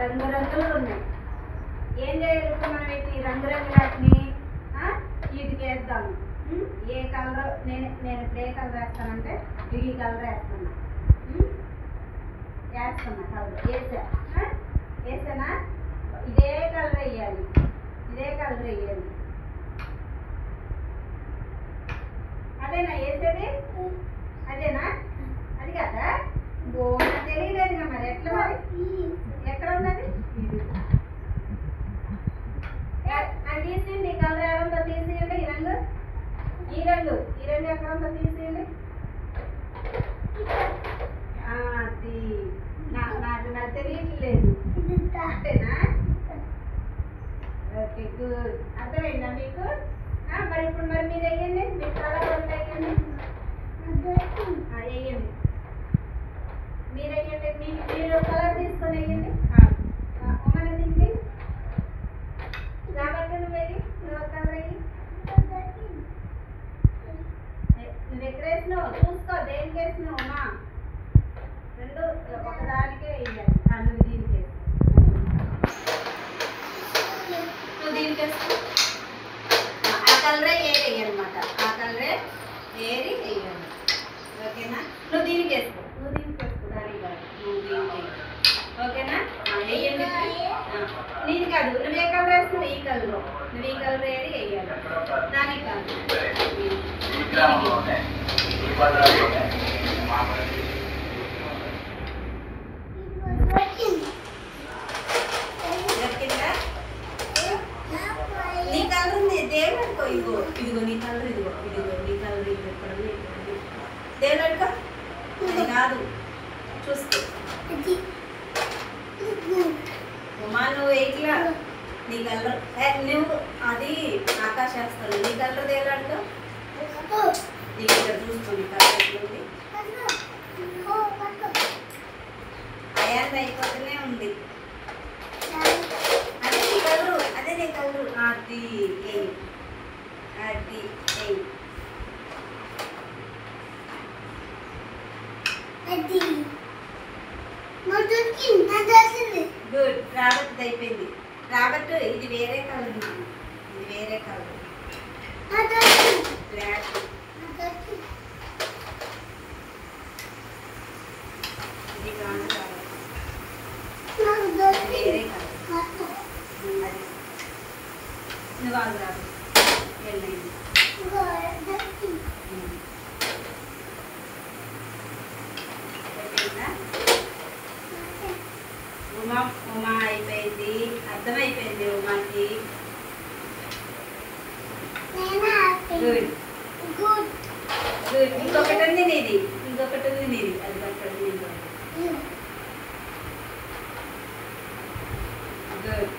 రంగురంగులు ఉన్నాయి. ఏం చేయాలి ఇప్పుడు మనం ఈ రంగురంగులని వీటికి వేద్దాము. ఏ కలర్ నేను ఇప్పుడు ఏ కలర్ వేస్తానంటే ఈ కలర్ వేస్తున్నా. కలర్ వేసానా? ఇదే కలర్ వేయాలి. అదేనా వేసేది? అదేనా? అది కదా నాకు తెలియలేదు మరి. ఎట్లా మరి? ఎక్కడ ఉన్నది? అది తీసేయండి. ఈ కలర్ ఏడంతో తీసేయండి. ఈ రంగు ఎక్కడ ఉందో తీసేయండి. అది నాకు తెలియట్లేదు. అంతేనా? Okay, good. అర్థమైందా మీకు? మరి ఇప్పుడు మీరు వేయండి. మీరు కలర్ వేయండి. వేయండి. మీరు వేయండి. మీరు కలర్ తీసుకొని వేయండి. ఉమ్మని తిండి కాబట్టి నువ్వు వెయ్యి. నువ్వు కలర్ వేయి. నువ్వు ఎక్కడ వేసినావు చూసుకో. దేనికి వేసినావు అమ్మా? రెండు ఒకదానికే వేయాలి. నువ్వు దీనికి ఆ కలరే ఏరి వేయాలన్నమాట. ఆ కలరే ఏరి వేయాలి. ఓకేనా? నువ్వు దీనికి వేసుకో. దానికి కాదు, నువ్వు దీనికి. ఓకేనా? వేయండి. నేను కాదు, నువ్వు ఏ కలర్ వేస్తున్నావు? ఈ కలర్. నువ్వు ఈ కలర్ ఏరి వేయాలి. దానికి కాదు. నీ కలర్ ఉంది. దేవుడు అనుకో. ఇదిగో నీ కలర్. ఇదిగో నీ కలర్. ఎక్కడ దేవుడు అనుకో. అది కాదు, చూసుకో. ఉమా నువ్వు ఇట్లా నీ కలర్ నువ్వు అది ఆకాశేస్తాను. నీ కలర్ దేవుడు అనుకో. నీకు ఇక్కడ చూసుకోండి కలర్ ఎట్లుంది. అయాన్ అయిపోతూనే ఉంది. అదే నీ కలరు. అది గుడ్. రాబర్ట్ అయిపోయింది. రాబర్ట్ ఇది వేరే కలర్. బ్లాక్. ఇది కాదు వేరే కలర్. నువ్వు వాళ్ళు రాదు. వెళ్ళండి. ఉమా అయిపోయింది. అర్థమైపోయింది ఉమాకి. గుడ్. ఇంకొకటి ఉంది నీది. అది పక్కన. గుడ్.